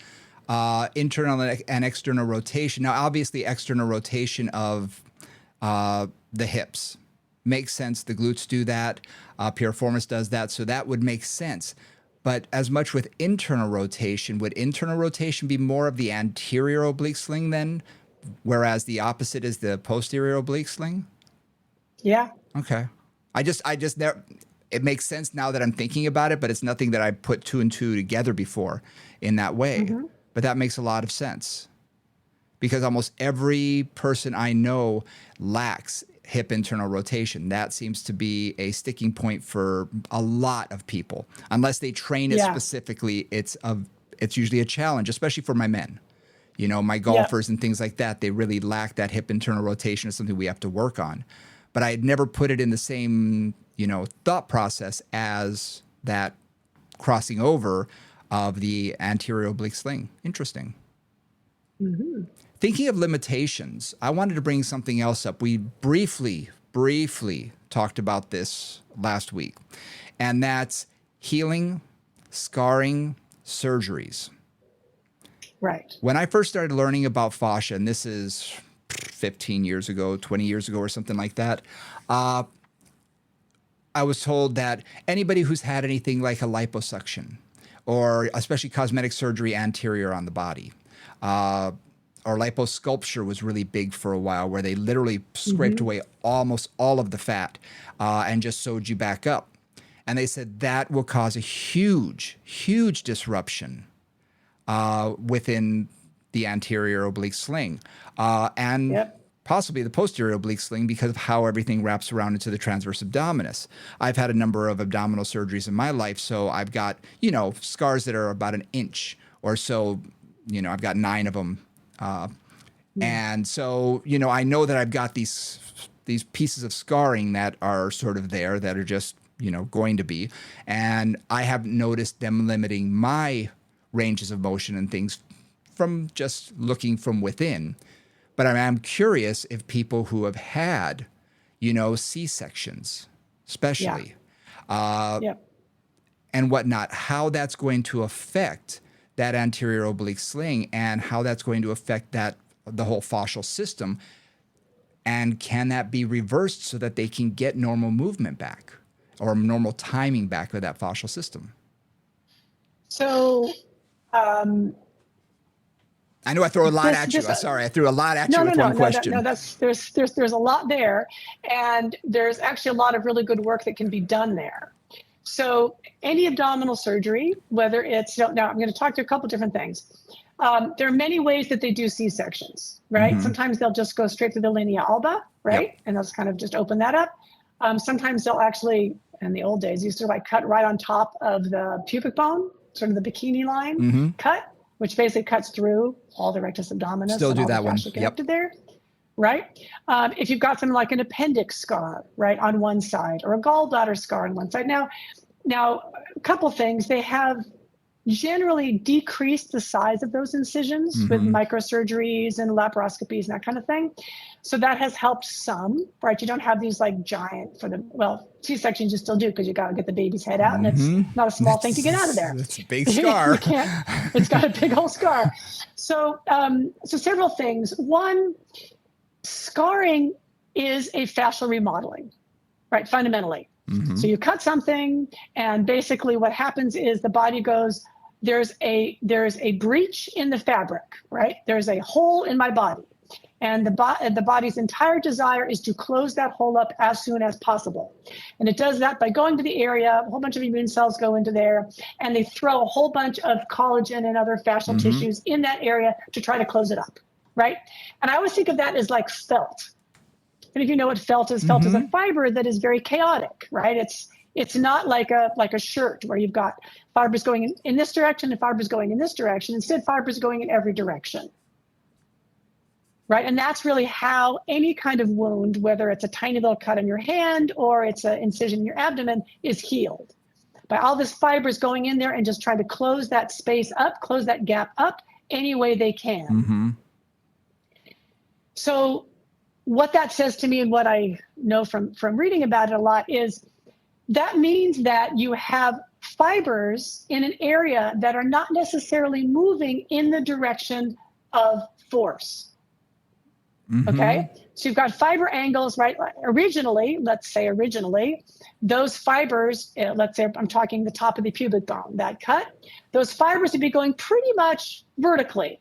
Internal and external rotation. Now, obviously, external rotation of the hips makes sense. The glutes do that. Piriformis does that. So that would make sense. But as much with internal rotation, would internal rotation be more of the anterior oblique sling then, whereas the opposite is the posterior oblique sling? Yeah. Okay. It makes sense now that I'm thinking about it, but it's nothing that I put two and two together before in that way. But that makes a lot of sense because almost every person I know lacks hip internal rotation. That seems to be a sticking point for a lot of people. Unless they train it specifically, it's usually a challenge, especially for my men. My golfers and things like that, they really lack that hip internal rotation. It's something we have to work on. But I had never put it in the same, thought process as that crossing over of the anterior oblique sling. Interesting. Thinking of limitations, I wanted to bring something else up. We briefly talked about this last week, and that's healing, scarring, surgeries. Right. When I first started learning about fascia, and this is 15 years ago, 20 years ago, or something like that. I was told that anybody who's had anything like a liposuction, or especially cosmetic surgery anterior on the body, or liposculpture was really big for a while, where they literally scraped away almost all of the fat and just sewed you back up. And they said that will cause a huge, huge disruption within the anterior oblique sling. And possibly the posterior oblique sling, because of how everything wraps around into the transverse abdominis. I've had a number of abdominal surgeries in my life, so I've got, scars that are about an inch or so. I've got 9 of them. And so, I know that I've got these pieces of scarring that are sort of there, that are just, going to be. And I have noticed them limiting my ranges of motion and things from just looking from within. But I'm curious if people who have had, C-sections, especially, and whatnot, how that's going to affect that anterior oblique sling, and how that's going to affect the whole fascial system. And can that be reversed so that they can get normal movement back, or normal timing back of that fascial system? So, I know I throw a lot at you. I'm sorry, I threw a lot at you with one question. No, there's a lot there, and there's actually a lot of really good work that can be done there. So any abdominal surgery, whether it's, now I'm going to talk to a couple different things. There are many ways that they do C-sections, right? Sometimes they'll just go straight through the linea alba, right? And they'll just kind of just open that up. Sometimes they'll actually, in the old days, used to cut right on top of the pubic bone, sort of the bikini line cut, which basically cuts through all the rectus abdominis. Still do that one. Connected there, right? If you've got something like an appendix scar, right, on one side, or a gallbladder scar on one side. Now, a couple things. They have generally decreased the size of those incisions with microsurgeries and laparoscopies and that kind of thing. So that has helped some, right? You don't have these giant C-sections you still do, because you got to get the baby's head out, and it's not a small thing to get out of there. It's a big scar. It's got a big old scar. So, so several things. One, scarring is a fascial remodeling, right? Fundamentally. So you cut something, and basically what happens is the body goes, there's a breach in the fabric, right? There's a hole in my body. And the body's entire desire is to close that hole up as soon as possible. And it does that by going to the area. A whole bunch of immune cells go into there, and they throw a whole bunch of collagen and other fascial tissues in that area to try to close it up, right? And I always think of that as like felt. And if you know what felt is a fiber that is very chaotic, right? It's not like a shirt where you've got fibers going in this direction and fibers going in this direction. Instead, fibers going in every direction. Right. And that's really how any kind of wound, whether it's a tiny little cut on your hand or it's an incision in your abdomen, is healed by all this fibers going in there and just trying to close that space up, close that gap up any way they can. So what that says to me, and what I know from reading about it a lot, is that means that you have fibers in an area that are not necessarily moving in the direction of force. Okay, so you've got fiber angles, right? Let's say originally, those fibers, let's say I'm talking the top of the pubic bone, that cut, those fibers would be going pretty much vertically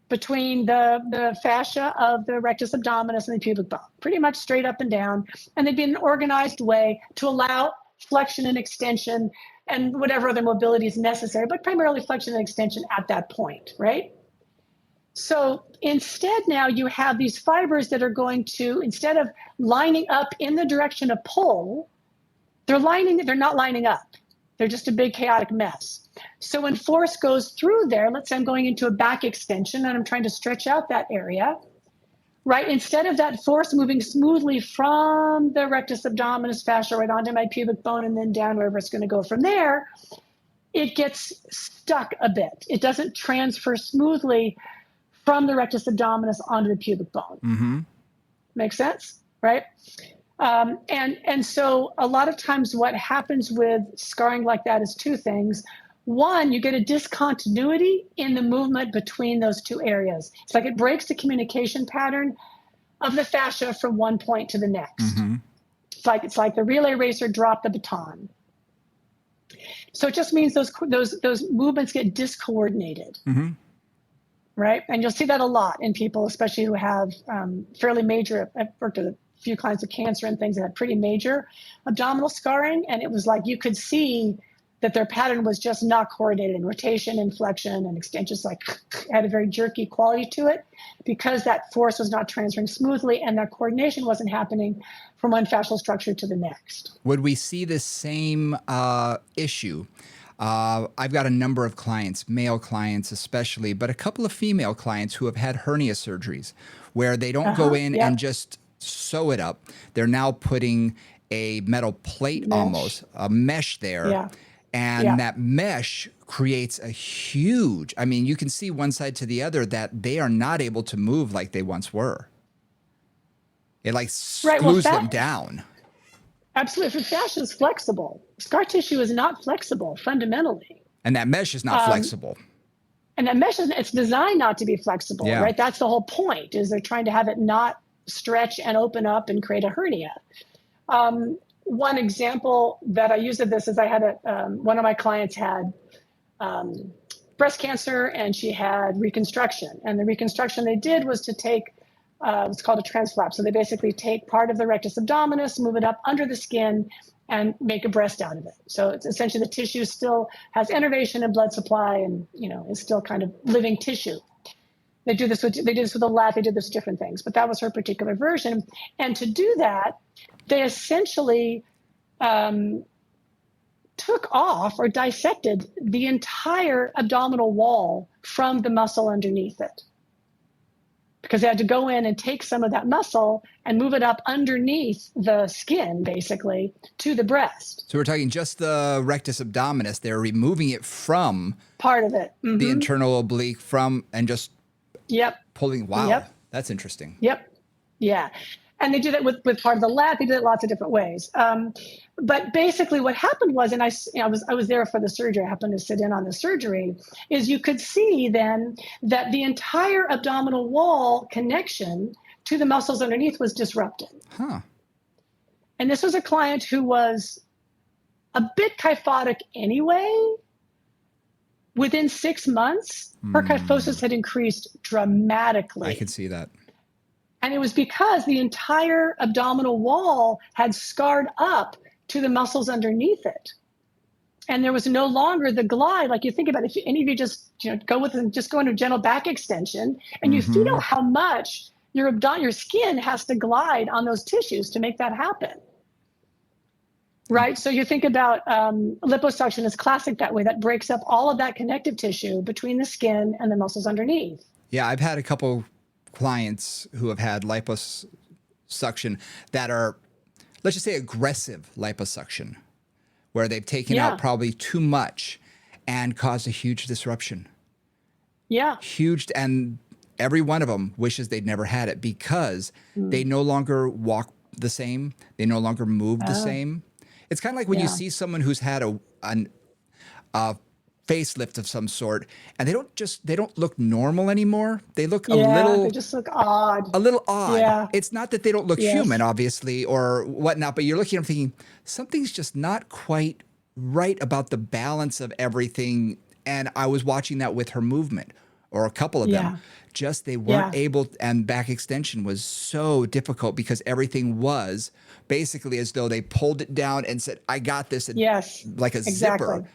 between the fascia of the rectus abdominis and the pubic bone, pretty much straight up and down. And they'd be in an organized way to allow flexion and extension and whatever other mobility is necessary, but primarily flexion and extension at that point, right? So instead, now you have these fibers that are going to, instead of lining up in the direction of pull, they're not lining up. They're just a big chaotic mess. So when force goes through there, let's say I'm going into a back extension and I'm trying to stretch out that area, right? Instead of that force moving smoothly from the rectus abdominis fascia right onto my pubic bone and then down wherever it's going to go from there, it gets stuck a bit. It doesn't transfer smoothly from the rectus abdominis onto the pubic bone. Makes sense, right? And so a lot of times what happens with scarring like that is two things. One, you get a discontinuity in the movement between those two areas. It's like it breaks the communication pattern of the fascia from one point to the next. Mm-hmm. It's like the relay racer dropped the baton. So it just means those movements get discoordinated, Mm-hmm. right? And you'll see that a lot in people, especially who have fairly major. I've worked with a few clients with cancer and things that had pretty major abdominal scarring, and it was like you could see that their pattern was just not coordinated in rotation, inflection, and extension. Just like had a very jerky quality to it because that force was not transferring smoothly and that coordination wasn't happening from one fascial structure to the next. Would we see this same issue? I've got a number of clients, male clients especially, but a couple of female clients who have had hernia surgeries where they don't go in and just sew it up. They're now putting a metal plate, almost a mesh there. Yeah. And that mesh creates a huge, I mean, you can see one side to the other that they are not able to move like they once were. It like glues them down. Absolutely. If fascia is flexible, scar tissue is not flexible fundamentally. And that mesh is not flexible. And that mesh, it's designed not to be flexible, right? That's the whole point, is they're trying to have it not stretch and open up and create a hernia. One example that I used of this is I had one of my clients had breast cancer and she had reconstruction. And the reconstruction they did was to take what's called a transflap. So they basically take part of the rectus abdominis, move it up under the skin, and make a breast out of it. So it's essentially the tissue still has innervation and blood supply, and is still kind of living tissue. They did this with a lat. They did this with different things, but that was her particular version. And to do that, they essentially took off or dissected the entire abdominal wall from the muscle underneath it, because they had to go in and take some of that muscle and move it up underneath the skin, basically, to the breast. So we're talking just the rectus abdominis. They're removing it from part of it, the internal oblique and just pulling. Wow, that's interesting. Yeah. And they did it with part of the lat. They did it lots of different ways. But basically what happened was, and I was there for the surgery, I happened to sit in on the surgery, is you could see then that the entire abdominal wall connection to the muscles underneath was disrupted. Huh. And this was a client who was a bit kyphotic anyway. Within 6 months, her kyphosis had increased dramatically. I can see that. And it was because the entire abdominal wall had scarred up to the muscles underneath it. And there was no longer the glide. Like you think about it, if any of you just go into a gentle back extension, and you feel how much your skin has to glide on those tissues to make that happen. Right? So you think about liposuction is classic that way. That breaks up all of that connective tissue between the skin and the muscles underneath. Yeah, I've had a couple clients who have had liposuction that are, let's just say, aggressive liposuction, where they've taken out probably too much and caused a huge disruption. Yeah. Huge. And every one of them wishes they'd never had it because they no longer walk the same. They no longer move the same. It's kind of like when you see someone who's had a facelift of some sort, and they don't look normal anymore. They look they just look odd. A little odd. Yeah. It's not that they don't look human, obviously, or whatnot, but you're looking at them thinking, something's just not quite right about the balance of everything. And I was watching that with her movement, or a couple of them. Just they weren't able, and back extension was so difficult because everything was basically as though they pulled it down and said, I got this. And like a zipper,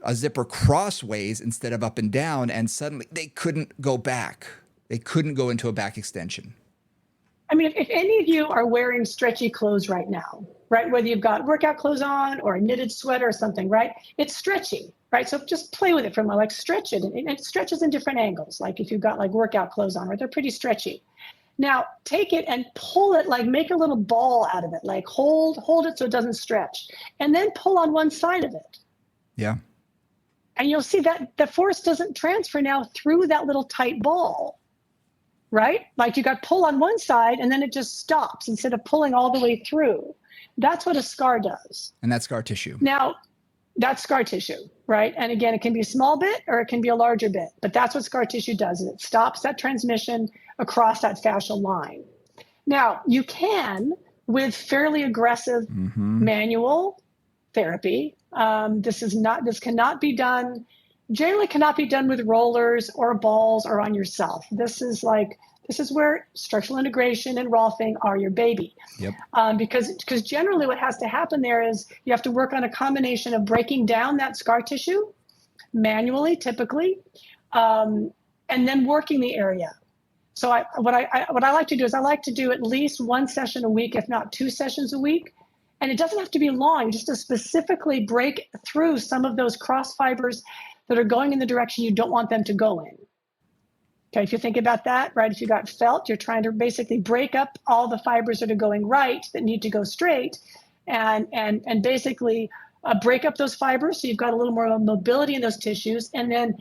a zipper crossways instead of up and down. And suddenly they couldn't go back. They couldn't go into a back extension. I mean, if any of you are wearing stretchy clothes right now, right, whether you've got workout clothes on or a knitted sweater or something, right, it's stretchy, right? So just play with it for a moment, like stretch it. And it stretches in different angles. Like if you've got like workout clothes on, right, they're pretty stretchy. Now take it and pull it, like make a little ball out of it, like hold it so it doesn't stretch, and then pull on one side of it. Yeah. And you'll see that the force doesn't transfer now through that little tight ball, right? Like you got pull on one side and then it just stops instead of pulling all the way through. That's what a scar does. And that's scar tissue. Now, That's scar tissue, right? And again, it can be a small bit or it can be a larger bit, but that's what scar tissue does. It stops that transmission across that fascial line. Now, you can, with fairly aggressive manual therapy, this cannot be done, generally cannot be done with rollers or balls or on yourself. This is where structural integration and rolfing are your baby. Yep. Because generally what has to happen there is you have to work on a combination of breaking down that scar tissue manually, typically, and then working the area. So what I like to do is I like to do at least one session a week, if not 2 sessions a week. And it doesn't have to be long, just to specifically break through some of those cross fibers that are going in the direction you don't want them to go in. Okay, if you think about that, right, if you got felt, you're trying to basically break up all the fibers that are going right that need to go straight and basically break up those fibers so you've got a little more mobility in those tissues, and then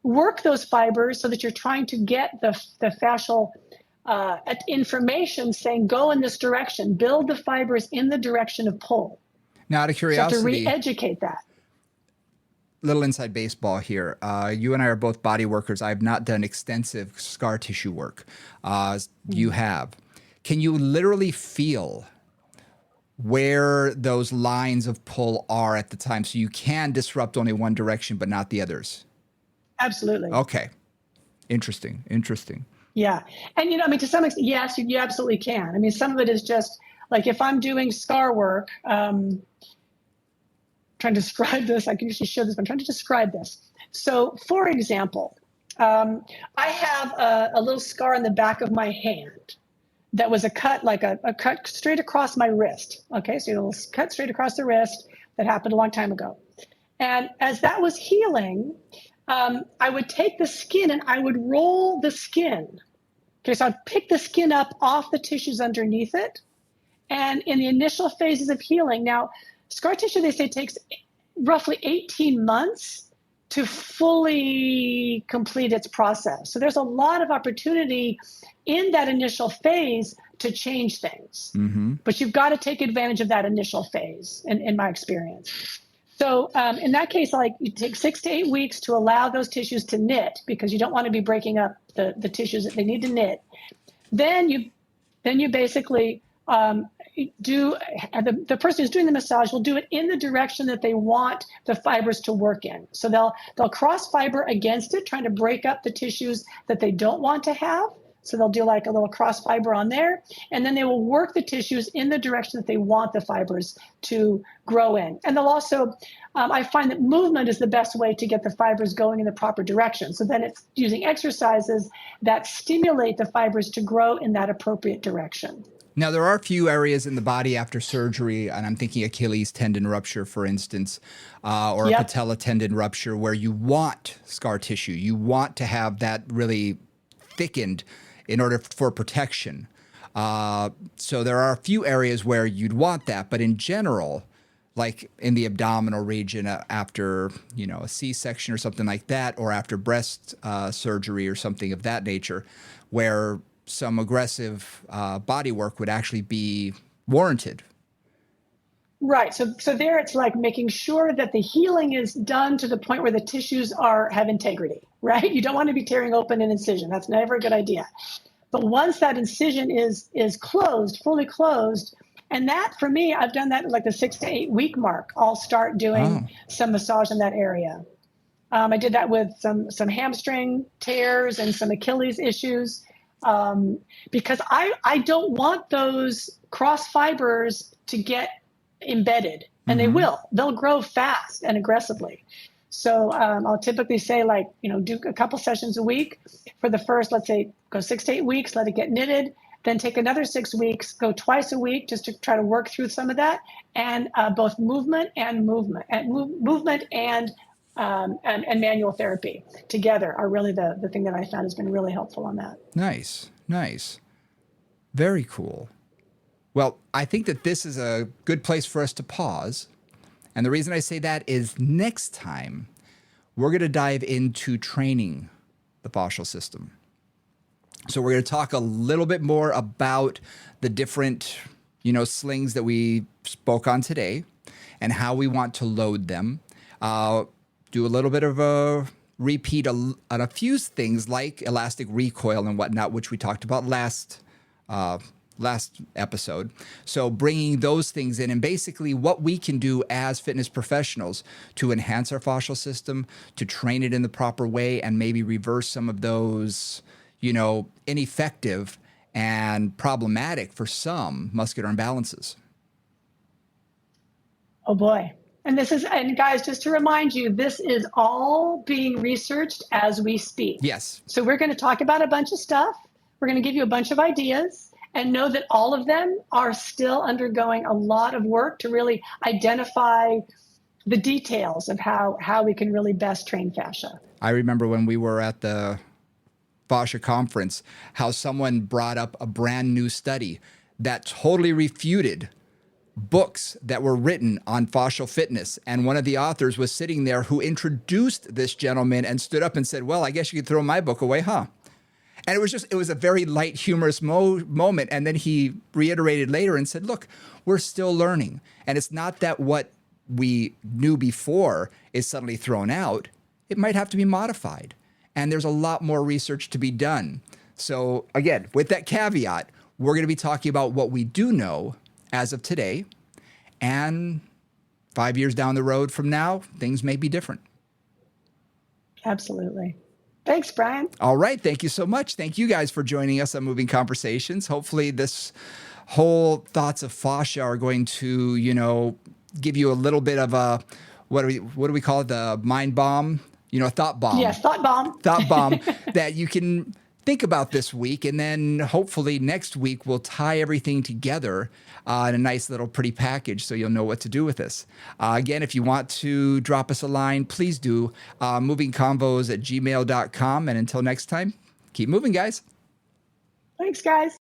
work those fibers so that you're trying to get the fascial information saying go in this direction, build the fibers in the direction of pull. Now, out of curiosity, so you have to re-educate that. Little inside baseball here. You and I are both body workers. I've not done extensive scar tissue work. You have. Can you literally feel where those lines of pull are at the time so you can disrupt only one direction but not the others? Absolutely. Okay. Interesting. Yeah. And, to some extent, yes, you absolutely can. Some of it is just like if I'm doing scar work, trying to describe this, I can usually show this, but I'm trying to describe this. So, for example, I have a little scar on the back of my hand that was a cut, like a cut straight across my wrist. Okay, so a little cut straight across the wrist that happened a long time ago. And as that was healing, I would take the skin and I would roll the skin. Okay, so I'd pick the skin up off the tissues underneath it. And in the initial phases of healing, now, scar tissue, they say, takes roughly 18 months to fully complete its process. So there's a lot of opportunity in that initial phase to change things. But you've got to take advantage of that initial phase, in my experience. So in that case, like you take 6 to 8 weeks to allow those tissues to knit, because you don't want to be breaking up the tissues that they need to knit. Then you basically the person who's doing the massage will do it in the direction that they want the fibers to work in. So they'll cross fiber against it, trying to break up the tissues that they don't want to have. So they'll do like a little cross fiber on there, and then they will work the tissues in the direction that they want the fibers to grow in. And they'll also, I find that movement is the best way to get the fibers going in the proper direction. So then it's using exercises that stimulate the fibers to grow in that appropriate direction. Now, there are a few areas in the body after surgery, and I'm thinking Achilles tendon rupture, for instance, or a patella tendon rupture, where you want scar tissue. You want to have that really thickened in order for protection. So there are a few areas where you'd want that, but in general, like in the abdominal region after, a C-section or something like that, or after breast surgery or something of that nature, where some aggressive body work would actually be warranted. Right. So there it's like making sure that the healing is done to the point where the tissues have integrity, right? You don't want to be tearing open an incision. That's never a good idea. But once that incision is closed, fully closed, and that, for me, I've done that at like the 6 to 8 week mark. I'll start doing some massage in that area. I did that with some hamstring tears and some Achilles issues, because I don't want those cross fibers to get embedded, and they'll grow fast and aggressively. So I'll typically say, do a couple sessions a week for the first, let's say, go 6 to 8 weeks, let it get knitted, then take another 6 weeks, go twice a week just to try to work through some of that. And both movement and manual therapy together are really the thing that I found has been really helpful on that. Nice. Very cool. Well, I think that this is a good place for us to pause. And the reason I say that is next time we're going to dive into training the fascial system. So we're going to talk a little bit more about the different, slings that we spoke on today and how we want to load them. Do a little bit of a repeat on a few things like elastic recoil and whatnot, which we talked about last episode. So bringing those things in and basically what we can do as fitness professionals to enhance our fascial system, to train it in the proper way, and maybe reverse some of those, ineffective and problematic for some muscular imbalances. Oh boy. And guys, just to remind you, this is all being researched as we speak. Yes. So we're going to talk about a bunch of stuff. We're going to give you a bunch of ideas, and know that all of them are still undergoing a lot of work to really identify the details of how we can really best train fascia. I remember when we were at the fascia conference, how someone brought up a brand new study that totally refuted books that were written on fascial fitness. And one of the authors was sitting there who introduced this gentleman and stood up and said, well, I guess you could throw my book away, huh? And it was a very light, humorous moment. And then he reiterated later and said, look, we're still learning. And it's not that what we knew before is suddenly thrown out. It might have to be modified. And there's a lot more research to be done. So again, with that caveat, we're going to be talking about what we do know as of today. And 5 years down the road from now, things may be different. Absolutely. Thanks, Brian. All right. Thank you so much. Thank you guys for joining us on Moving Conversations. Hopefully this whole thoughts of fascia are going to, give you a little bit of a, what do we call it? The mind bomb, thought bomb. Yes, thought bomb. Thought bomb that you can think about this week. And then hopefully next week we'll tie everything together in a nice little pretty package so you'll know what to do with this. Again, if you want to drop us a line, please do. Movingconvos@gmail.com. And until next time, keep moving, guys. Thanks, guys.